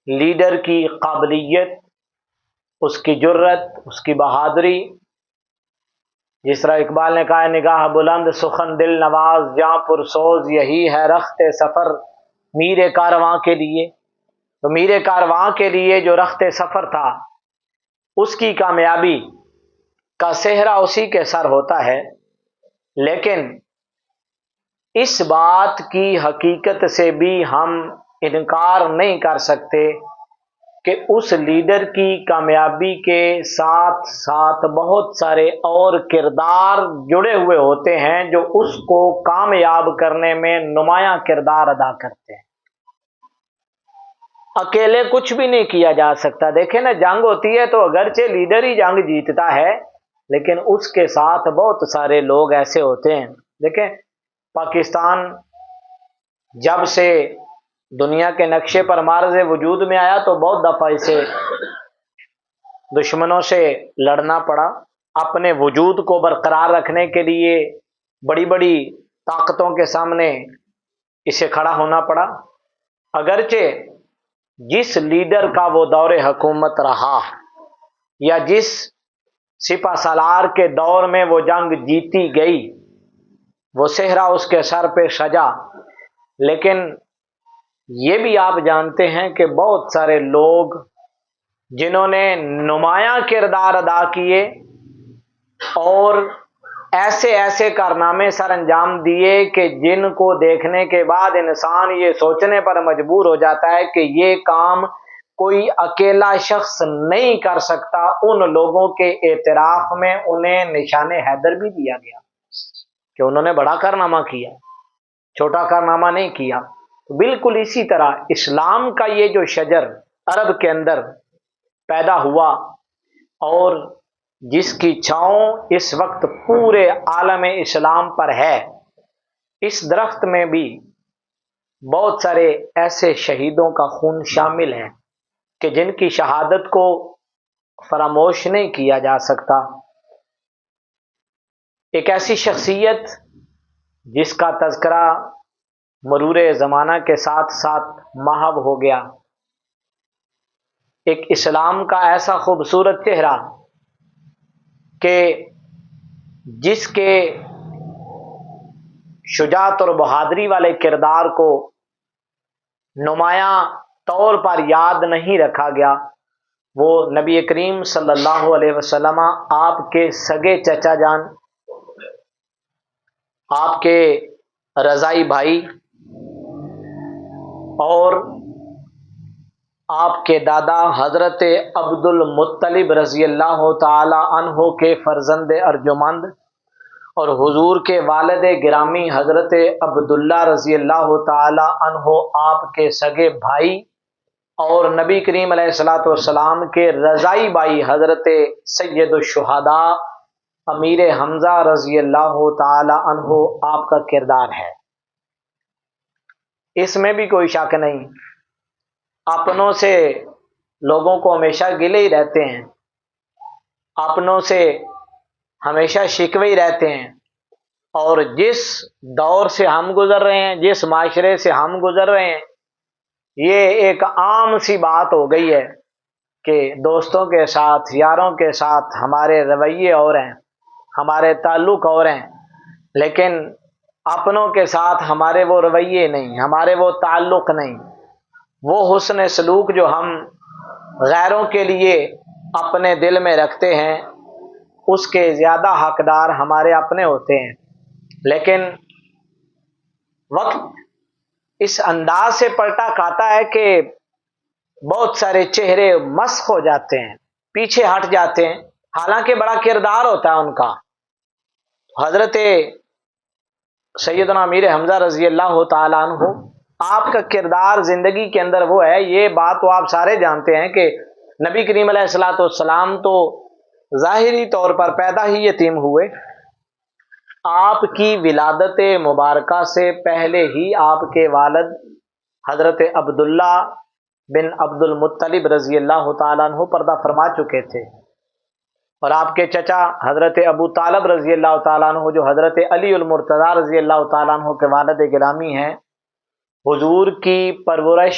Leader کی قابلیت، اس کی جرت، اس کی بہادری، جس طرح اقبال نے کہا ہے نگاہ بلند سخن دل نواز جاں پرسوز یہی ہے رخت سفر میر کارواں کے لیے۔ تو میر کارواں کے لیے جو رخت سفر تھا اس کی کامیابی کا سہرا اسی کے سر ہوتا ہے، لیکن اس بات کی حقیقت سے بھی ہم انکار نہیں کر سکتے کہ اس لیڈر کی کامیابی کے ساتھ ساتھ بہت سارے اور کردار جڑے ہوئے ہوتے ہیں جو اس کو کامیاب کرنے میں نمایاں کردار ادا کرتے ہیں۔ اکیلے کچھ بھی نہیں کیا جا سکتا۔ دیکھیں نا، جنگ ہوتی ہے تو اگرچہ لیڈر ہی جنگ جیتتا ہے، لیکن اس کے ساتھ بہت سارے لوگ ایسے ہوتے ہیں۔ دیکھیں، پاکستان جب سے دنیا کے نقشے پر معرض وجود میں آیا تو بہت دفعہ اسے دشمنوں سے لڑنا پڑا، اپنے وجود کو برقرار رکھنے کے لیے بڑی بڑی طاقتوں کے سامنے اسے کھڑا ہونا پڑا۔ اگرچہ جس لیڈر کا وہ دور حکومت رہا یا جس سپہ سالار کے دور میں وہ جنگ جیتی گئی وہ صحرا اس کے سر پہ سجا، لیکن یہ بھی آپ جانتے ہیں کہ بہت سارے لوگ جنہوں نے نمایاں کردار ادا کیے اور ایسے ایسے کارنامے سر انجام دیے کہ جن کو دیکھنے کے بعد انسان یہ سوچنے پر مجبور ہو جاتا ہے کہ یہ کام کوئی اکیلا شخص نہیں کر سکتا، ان لوگوں کے اعتراف میں انہیں نشان حیدر بھی دیا گیا کہ انہوں نے بڑا کارنامہ کیا، چھوٹا کارنامہ نہیں کیا۔ بالکل اسی طرح اسلام کا یہ جو شجر عرب کے اندر پیدا ہوا اور جس کی چھاؤں اس وقت پورے عالم اسلام پر ہے، اس درخت میں بھی بہت سارے ایسے شہیدوں کا خون شامل ہے کہ جن کی شہادت کو فراموش نہیں کیا جا سکتا۔ ایک ایسی شخصیت جس کا تذکرہ مرور زمانہ کے ساتھ ساتھ محو ہو گیا، ایک اسلام کا ایسا خوبصورت چہرہ کہ جس کے شجاعت اور بہادری والے کردار کو نمایاں طور پر یاد نہیں رکھا گیا، وہ نبی کریم صلی اللہ علیہ وسلم، آپ کے سگے چچا جان، آپ کے رضائی بھائی اور آپ کے دادا حضرت عبد المطلب رضی اللہ تعالی عنہ کے فرزند ارجمند اور حضور کے والد گرامی حضرت عبداللہ رضی اللہ تعالی عنہ آپ کے سگے بھائی اور نبی کریم علیہ الصلوۃ والسلام کے رضائی بھائی حضرت سید الشہداء امیر حمزہ رضی اللہ تعالی عنہ آپ کا کردار ہے۔ اس میں بھی کوئی شک نہیں، اپنوں سے لوگوں کو ہمیشہ گلے ہی رہتے ہیں، اپنوں سے ہمیشہ شکوے ہی رہتے ہیں، اور جس دور سے ہم گزر رہے ہیں، جس معاشرے سے ہم گزر رہے ہیں، یہ ایک عام سی بات ہو گئی ہے کہ دوستوں کے ساتھ، یاروں کے ساتھ ہمارے رویے اور ہیں، ہمارے تعلق اور ہیں، لیکن اپنوں کے ساتھ ہمارے وہ رویے نہیں، ہمارے وہ تعلق نہیں، وہ حسن سلوک جو ہم غیروں کے لیے اپنے دل میں رکھتے ہیں اس کے زیادہ حقدار ہمارے اپنے ہوتے ہیں۔ لیکن وقت اس انداز سے پلٹا کھاتا ہے کہ بہت سارے چہرے مسخ ہو جاتے ہیں، پیچھے ہٹ جاتے ہیں، حالانکہ بڑا کردار ہوتا ہے ان کا۔ حضرت سیدنا امیر حمزہ رضی اللہ تعالی عنہ، آپ کا کردار زندگی کے اندر وہ ہے، یہ بات تو آپ سارے جانتے ہیں کہ نبی کریم علیہ الصلوۃ والسلام تو ظاہری طور پر پیدا ہی یتیم ہوئے، آپ کی ولادت مبارکہ سے پہلے ہی آپ کے والد حضرت عبداللہ بن عبد المطلب رضی اللہ تعالیٰ عنہ پردہ فرما چکے تھے، اور آپ کے چچا حضرت ابو طالب رضی اللہ تعالیٰ عنہ جو حضرت علی المرتضیٰ رضی اللہ تعالیٰ عنہ کے والد گرامی ہیں، حضور کی پرورش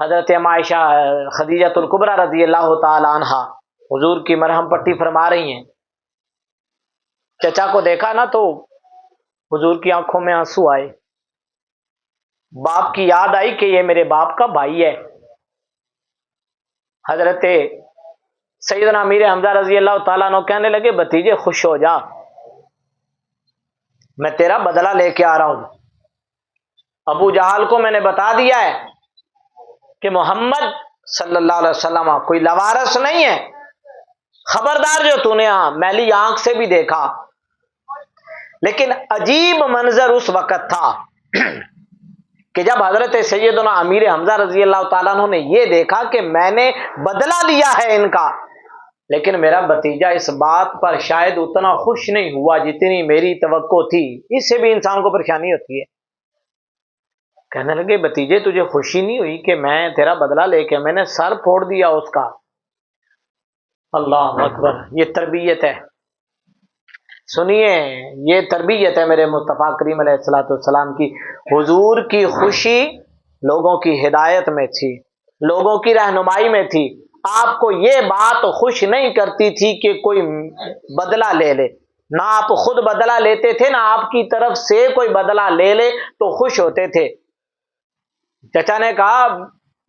حضرت عائشہ خدیجۃ الکبریٰ رضی اللہ تعالی عنہا حضور کی مرہم پٹی فرما رہی ہیں، چچا کو دیکھا نا تو حضور کی آنکھوں میں آنسو آئے، باپ کی یاد آئی کہ یہ میرے باپ کا بھائی ہے۔ حضرت سیدنا امیر حمزہ رضی اللہ تعالیٰ عنہ کہنے لگے بھتیجے خوش ہو جا، میں تیرا بدلہ لے کے آ رہا ہوں۔ ابو جہل کو میں نے بتا دیا ہے کہ محمد صلی اللہ علیہ وسلم کوئی لوارث نہیں ہے، خبردار جو تو نے میلی آنکھ سے بھی دیکھا۔ لیکن عجیب منظر اس وقت تھا کہ جب حضرت سیدنا امیر حمزہ رضی اللہ تعالیٰ عنہ نے یہ دیکھا کہ میں نے بدلہ لیا ہے ان کا، لیکن میرا بھتیجا اس بات پر شاید اتنا خوش نہیں ہوا جتنی میری توقع تھی۔ اس سے بھی انسان کو پریشانی ہوتی ہے۔ کہنے لگے بھتیجے تجھے خوشی نہیں ہوئی کہ میں تیرا بدلہ لے کے میں نے سر پھوڑ دیا اس کا؟ اللہ اکبر، یہ تربیت ہے۔ سنیے، یہ تربیت ہے میرے مصطفیٰ کریم علیہ الصلوۃ والسلام کی۔ حضور کی خوشی لوگوں کی ہدایت میں تھی، لوگوں کی رہنمائی میں تھی۔ آپ کو یہ بات خوش نہیں کرتی تھی کہ کوئی بدلہ لے لے، نہ آپ خود بدلہ لیتے تھے، نہ آپ کی طرف سے کوئی بدلہ لے لے تو خوش ہوتے تھے۔ چچا نے کہا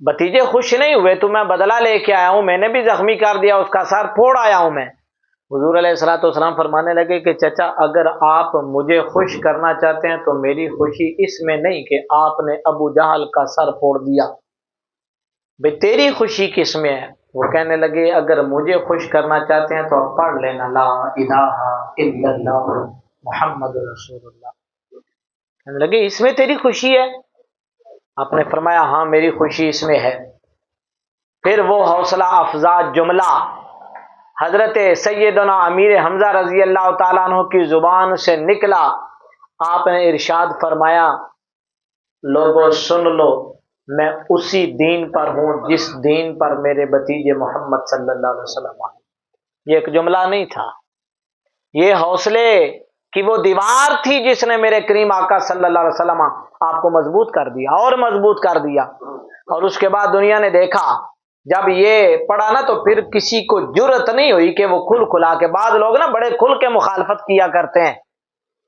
بھتیجے خوش نہیں ہوئے تو میں بدلہ لے کے آیا ہوں، میں نے بھی زخمی کر دیا، اس کا سر پھوڑ آیا ہوں میں۔ حضور علیہ الصلوۃ والسلام فرمانے لگے کہ چچا اگر آپ مجھے خوش کرنا چاہتے ہیں تو میری خوشی اس میں نہیں کہ آپ نے ابو جہل کا سر پھوڑ دیا، بھئی تیری خوشی کس میں ہے؟ وہ کہنے لگے اگر مجھے خوش کرنا چاہتے ہیں تو آپ پڑھ لینا لا الہ الا اللہ محمد رسول اللہ۔ کہنے لگے اس میں تیری خوشی ہے؟ آپ نے فرمایا ہاں میری خوشی اس میں ہے۔ پھر وہ حوصلہ افزا جملہ حضرت سیدنا امیر حمزہ رضی اللہ تعالیٰ عنہ کی زبان سے نکلا، آپ نے ارشاد فرمایا لوگوں سن لو، میں اسی دین پر ہوں جس دین پر میرے بھتیجے محمد صلی اللہ علیہ وسلم ہیں۔ یہ ایک جملہ نہیں تھا، یہ حوصلے کی وہ دیوار تھی جس نے میرے کریم آقا صلی اللہ علیہ وسلم آپ کو مضبوط کر دیا اور مضبوط کر دیا۔ اور اس کے بعد دنیا نے دیکھا جب یہ پڑھا نا تو پھر کسی کو جرت نہیں ہوئی کہ وہ کھل کھلا کے، بعض لوگ نا بڑے کھل کے مخالفت کیا کرتے ہیں،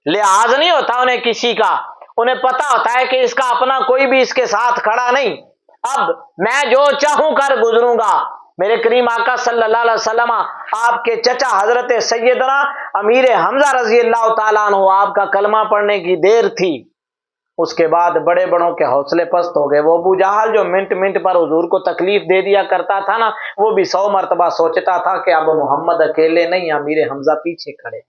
لحاظ نہیں ہوتا انہیں کسی کا، انہیں پتا ہوتا ہے کہ اس کا اپنا کوئی بھی اس کے ساتھ کھڑا نہیں، اب میں جو چاہوں کر گزروں گا۔ میرے کریم آقا صلی اللہ علیہ وسلم آپ کے چچا حضرت سیدنا امیر حمزہ رضی اللہ تعالیٰ عنہ آپ کا کلمہ پڑھنے کی دیر تھی، اس کے بعد بڑے بڑوں کے حوصلے پست ہو گئے۔ وہ ابو جہل جو منٹ منٹ پر حضور کو تکلیف دے دیا کرتا تھا نا، وہ بھی 100 مرتبہ سوچتا تھا کہ اب محمد اکیلے نہیں، امیر حمزہ پیچھے کھڑے۔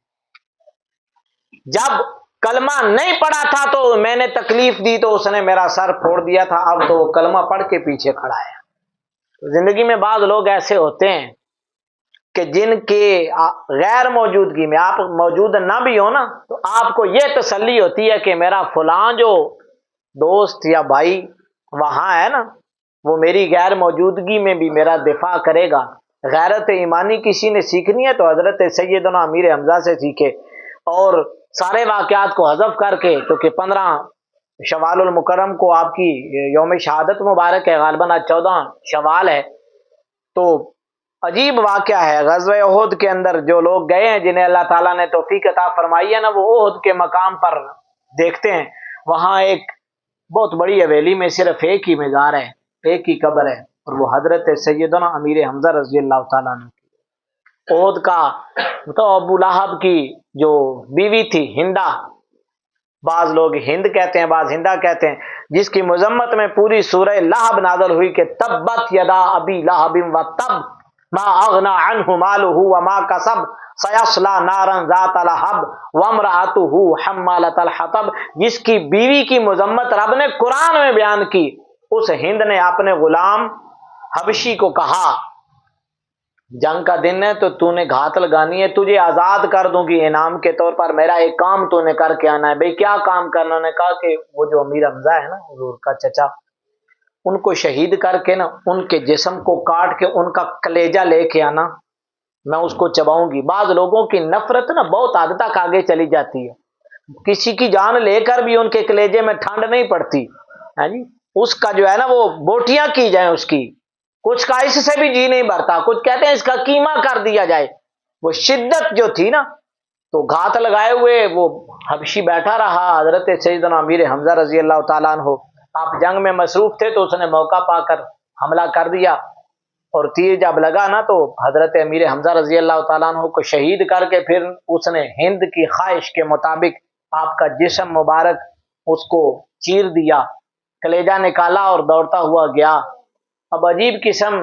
جب کلمہ نہیں پڑھا تھا تو میں نے تکلیف دی تو اس نے میرا سر پھوڑ دیا تھا، اب تو وہ کلمہ پڑھ کے پیچھے کھڑا ہے۔ زندگی میں بعض لوگ ایسے ہوتے ہیں کہ جن کے غیر موجودگی میں آپ موجود نہ بھی ہو نا تو آپ کو یہ تسلی ہوتی ہے کہ میرا فلاں جو دوست یا بھائی وہاں ہے نا، وہ میری غیر موجودگی میں بھی میرا دفاع کرے گا۔ غیرت ایمانی کسی نے سیکھنی ہے تو حضرت سیدنا امیر حمزہ سے سیکھے، اور سارے واقعات کو حذف کر کے، کیونکہ 15 شوال المکرم کو آپ کی یوم شہادت مبارک ہے، غالباً آج 14 شوال ہے، تو عجیب واقعہ ہے۔ غزوہ احد کے اندر جو لوگ گئے ہیں جنہیں اللہ تعالیٰ نے توفیق عطا فرمائی ہے نا، وہ احد کے مقام پر دیکھتے ہیں وہاں ایک بہت بڑی حویلی میں صرف ایک ہی مزار ہے، ایک ہی قبر ہے، اور وہ حضرت سیدنا امیر حمزہ رضی اللہ تعالیٰ عنہ کی۔ احد کا تو ابو لہب کی جو بیوی تھی ہندہ، بعض لوگ ہند کہتے ہیں بعض ہندہ کہتے ہیں، جس کی مذمت میں پوری سورہ لہب نازل ہوئی کہ تبت یدا ابی لہب و تب ما اغنى عنه ماله وما کسب سیصلی نارا ذات لہب وامرأته حمالۃ الحطب، جس کی بیوی کی مذمت رب نے قرآن میں بیان کی، اس ہند نے اپنے غلام حبشی کو کہا جنگ کا دن ہے تو تو نے گھات لگانی ہے، تجھے آزاد کر دوں گی انعام کے طور پر، میرا ایک کام تو نے کر کے آنا ہے۔ بھئی کیا کام کرنا؟ انہوں نے کہا کہ وہ جو امیر حمزہ ہے نا حضور کا چچا، ان کو شہید کر کے نا ان کے جسم کو کاٹ کے ان کا کلیجہ لے کے آنا، میں اس کو چباؤں گی۔ بعض لوگوں کی نفرت نا بہت حد تک آگے چلی جاتی ہے، کسی کی جان لے کر بھی ان کے کلیجے میں ٹھنڈ نہیں پڑتی، ہاں جی، اس کا جو ہے نا وہ بوٹیاں کی جائیں اس کی، کچھ کا اس سے بھی جی نہیں بھرتا، کچھ کہتے ہیں اس کا قیمہ کر دیا جائے۔ وہ شدت جو تھی نا، تو گھات لگائے ہوئے وہ حبشی بیٹھا رہا، حضرت سیدنا امیر حمزہ رضی اللہ تعالیٰ عنہ آپ جنگ میں مصروف تھے، تو اس نے موقع پا کر حملہ کر دیا، اور تیر جب لگا نا تو حضرت امیر حمزہ رضی اللہ تعالیٰ عنہ کو شہید کر کے پھر اس نے ہند کی خواہش کے مطابق آپ کا جسم مبارک اس کو چیر دیا، کلیجہ نکالا اور دوڑتا ہوا گیا۔ اب عجیب قسم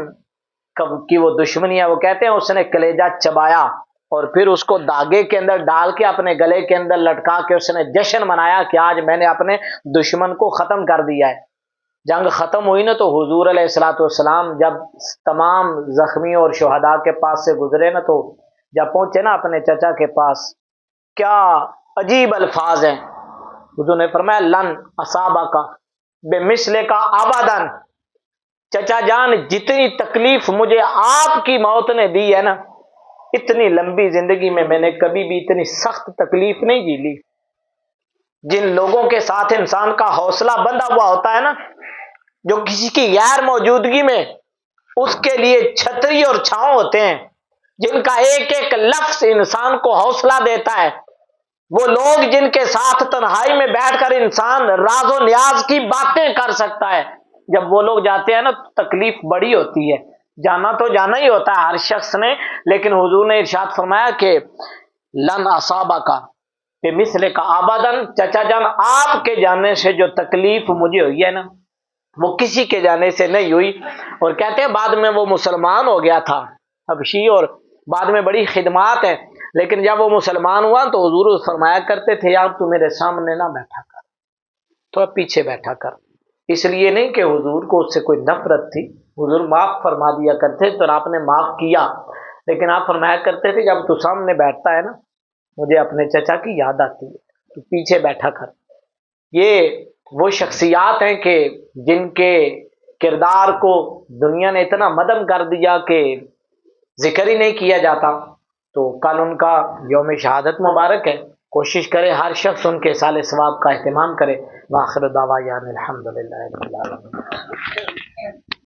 کی وہ دشمنی ہے، وہ کہتے ہیں اس نے کلیجہ چبایا اور پھر اس کو دھاگے کے اندر ڈال کے اپنے گلے کے اندر لٹکا کے اس نے جشن منایا کہ آج میں نے اپنے دشمن کو ختم کر دیا ہے۔ جنگ ختم ہوئی نا تو حضور علیہ الصلوۃ والسلام جب تمام زخمی اور شہداء کے پاس سے گزرے نا، تو جب پہنچے نا اپنے چچا کے پاس، کیا عجیب الفاظ ہیں۔ حضور نے فرمایا لن اصابک بمثل کا ابداً، چچا جان جتنی تکلیف مجھے آپ کی موت نے دی ہے نا، اتنی لمبی زندگی میں نے کبھی بھی اتنی سخت تکلیف نہیں جی لی۔ جن لوگوں کے ساتھ انسان کا حوصلہ بندھا ہوا ہوتا ہے نا، جو کسی کی غیر موجودگی میں اس کے لیے چھتری اور چھاؤں ہوتے ہیں، جن کا ایک ایک لفظ انسان کو حوصلہ دیتا ہے، وہ لوگ جن کے ساتھ تنہائی میں بیٹھ کر انسان راز و نیاز کی باتیں کر سکتا ہے، جب وہ لوگ جاتے ہیں نا تو تکلیف بڑی ہوتی ہے۔ جانا تو جانا ہی ہوتا ہے ہر شخص نے، لیکن حضور نے ارشاد فرمایا کہ لن اصابک بمثل کا ابداً، چچا جان آپ کے جانے سے جو تکلیف مجھے ہوئی ہے نا، وہ کسی کے جانے سے نہیں ہوئی۔ اور کہتے ہیں بعد میں وہ مسلمان ہو گیا تھا حبشی، اور بعد میں بڑی خدمات ہیں، لیکن جب وہ مسلمان ہوا تو حضور فرمایا کرتے تھے یار تو میرے سامنے نہ بیٹھا کر، تو پیچھے بیٹھا کر۔ اس لیے نہیں کہ حضور کو اس سے کوئی نفرت تھی، حضور معاف فرما دیا کرتے تو آپ نے معاف کیا، لیکن آپ فرمایا کرتے تھے جب تو سامنے بیٹھتا ہے نا مجھے اپنے چچا کی یاد آتی ہے، تو پیچھے بیٹھا کر۔ یہ وہ شخصیات ہیں کہ جن کے کردار کو دنیا نے اتنا مدھم کر دیا کہ ذکر ہی نہیں کیا جاتا۔ تو کل ان کا یوم شہادت مبارک ہے، کوشش کرے ہر شخص ان کے سال ثواب کا اہتمام کرے۔ وآخر دعوانا الحمدللہ رب العالمین۔